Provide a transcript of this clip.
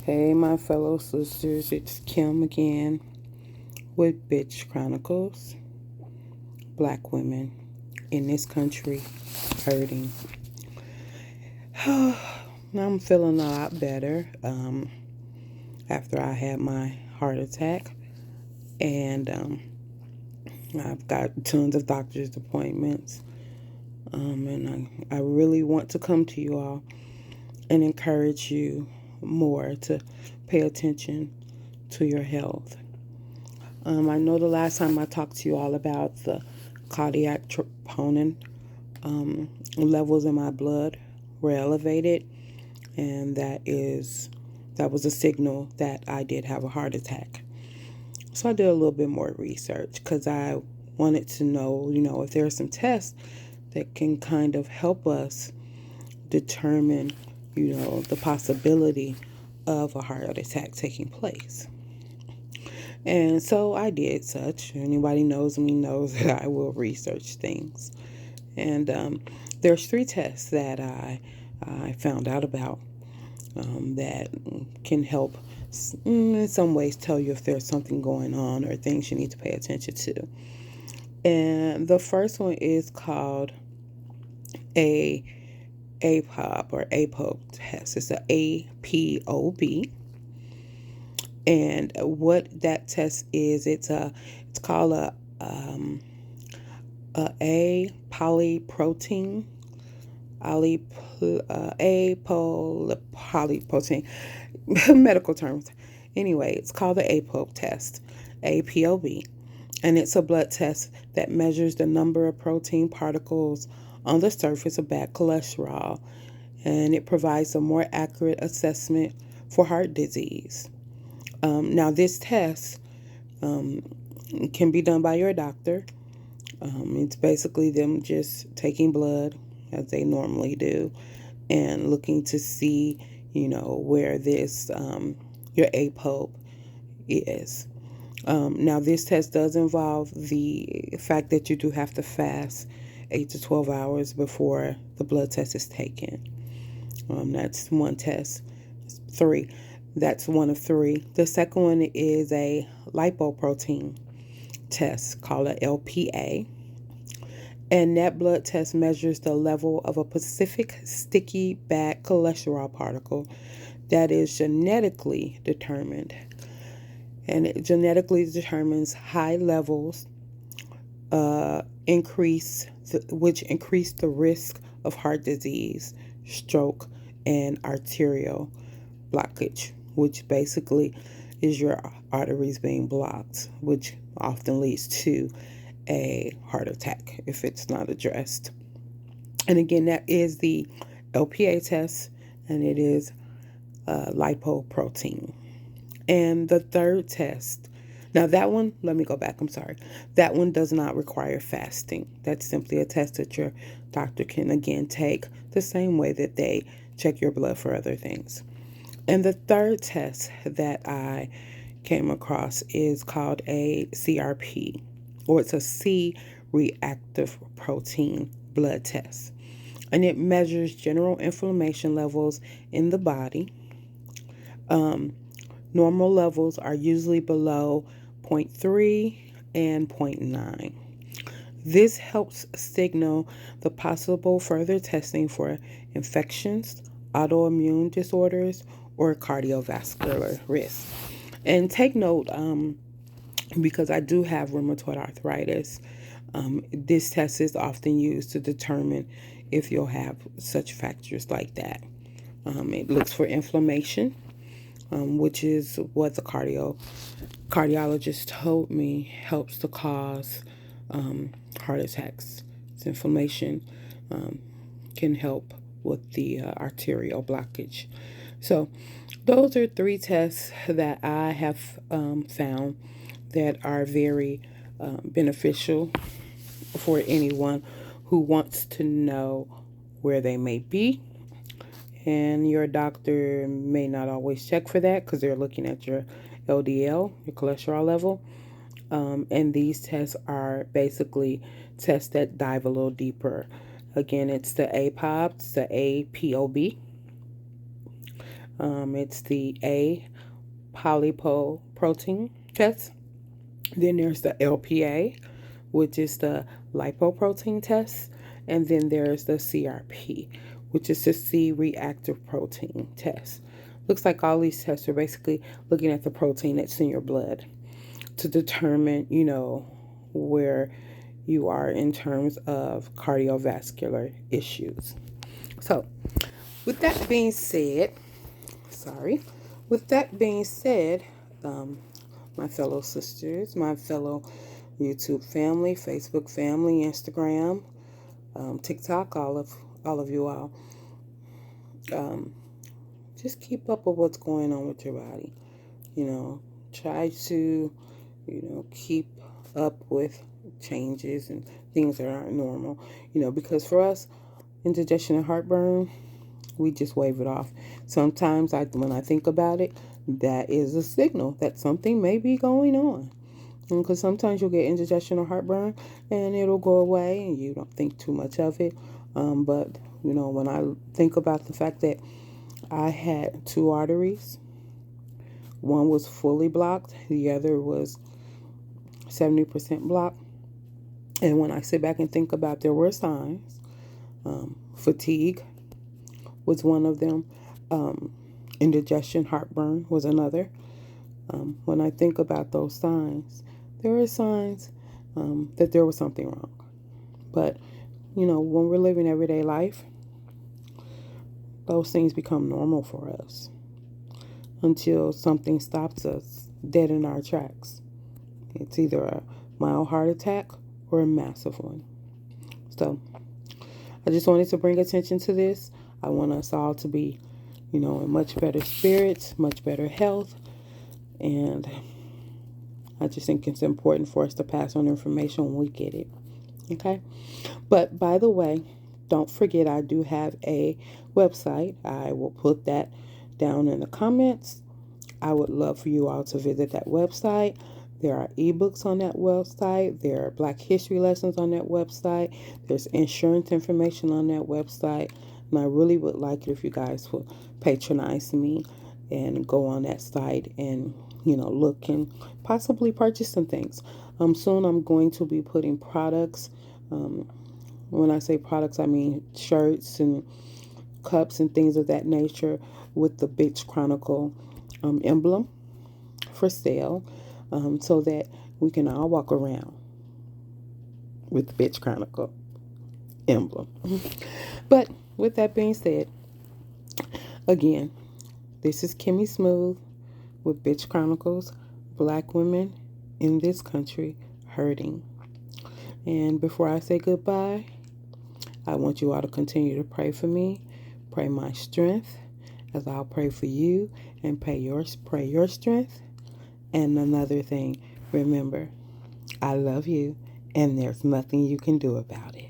Hey, my fellow sisters, it's Kim again with Bitch Chronicles. Black women in this country hurting. I'm feeling a lot better after I had my heart attack, and I've got tons of doctor's appointments, and I really want to come to you all and encourage you more to pay attention to your health. I know the last time I talked to you all about the cardiac troponin levels in my blood were elevated, and that was a signal that I did have a heart attack. So I did a little bit more research because I wanted to know, if there are some tests that can kind of help us determine, the possibility of a heart attack taking place. And so I did such. Anybody knows me knows that I will research things. And there's three tests that I found out about that can help in some ways tell you if there's something going on or things you need to pay attention to. And the first one is called a APOB or APOB test. It's a APOB. And what that test is, it's called a polyprotein, polyprotein, medical terms. Anyway, it's called the APOB test, APOB, and it's a blood test that measures the number of protein particles on the surface of bad cholesterol, and it provides a more accurate assessment for heart disease. Now, this test can be done by your doctor. It's basically them just taking blood as they normally do and looking to see, where this, your APOB is. Now, this test does involve the fact that you do have to fast 8 to 12 hours before the blood test is taken. That's one test. Three. That's one of three. The second one is a lipoprotein test called a LPA. And that blood test measures the level of a specific sticky bad cholesterol particle that is genetically determined. And it genetically determines high levels, which increase the risk of heart disease, stroke, and arterial blockage, which basically is your arteries being blocked, which often leads to a heart attack if it's not addressed. And again, that is the LPA test, and it is lipoprotein. And the third test, now that one, let me go back, I'm sorry. That one does not require fasting. That's simply a test that your doctor can again take the same way that they check your blood for other things. And the third test that I came across is called a CRP, or it's a C reactive protein blood test. And it measures general inflammation levels in the body. Normal levels are usually below 0.3 and 0.9. This helps signal the possible further testing for infections, autoimmune disorders, or cardiovascular risk. And take note, because I do have rheumatoid arthritis, this test is often used to determine if you'll have such factors like that. It looks for inflammation, which is what the cardiologist told me helps to cause heart attacks. It's inflammation can help with the arterial blockage. So those are three tests that I have found that are very beneficial for anyone who wants to know where they may be. And your doctor may not always check for that because they're looking at your LDL, your cholesterol level. And these tests are basically tests that dive a little deeper. Again, it's the APOB, it's the APOB. It's the A polypoprotein test. Then there's the LPA, which is the lipoprotein test. And then there's the CRP, which is the C reactive protein test. Looks like all these tests are basically looking at the protein that's in your blood to determine, where you are in terms of cardiovascular issues. So, with that being said, sorry, with that being said, my fellow sisters, my fellow YouTube family, Facebook family, Instagram, TikTok, all of you all, um, just keep up with what's going on with your body. Try to, keep up with changes and things that aren't normal. Because for us, indigestion and heartburn, we just wave it off. Sometimes when I think about it, that is a signal that something may be going on. Because sometimes you'll get indigestion or heartburn and it'll go away and you don't think too much of it. But, when I think about the fact that I had two arteries, one was fully blocked, the other was 70% blocked. And when I sit back and think about, there were signs. Fatigue was one of them. Indigestion, heartburn was another. When I think about those signs, there are signs that there was something wrong. But, when we're living everyday life, those things become normal for us until something stops us dead in our tracks. It's either a mild heart attack or a massive one. So, I just wanted to bring attention to this. I want us all to be, in much better spirits, much better health. And I just think it's important for us to pass on information when we get it. Okay? But by the way, don't forget I do have a website. I will put that down in the comments. I would love for you all to visit that website. There are ebooks on that website. There are Black History lessons on that website. There's insurance information on that website. And I really would like it if you guys would patronize me and go on that site and, look and possibly purchase some things. Soon I'm going to be putting products. When I say products, I mean shirts and cups and things of that nature with the Bitch Chronicle emblem for sale, so that we can all walk around with the Bitch Chronicle emblem. But with that being said, again, this is Kimmy Smooth with Bitch Chronicles, Black women in this country hurting. And before I say goodbye, I want you all to continue to pray for me, pray my strength, as I'll pray for you and pray your strength. And another thing, remember, I love you and there's nothing you can do about it.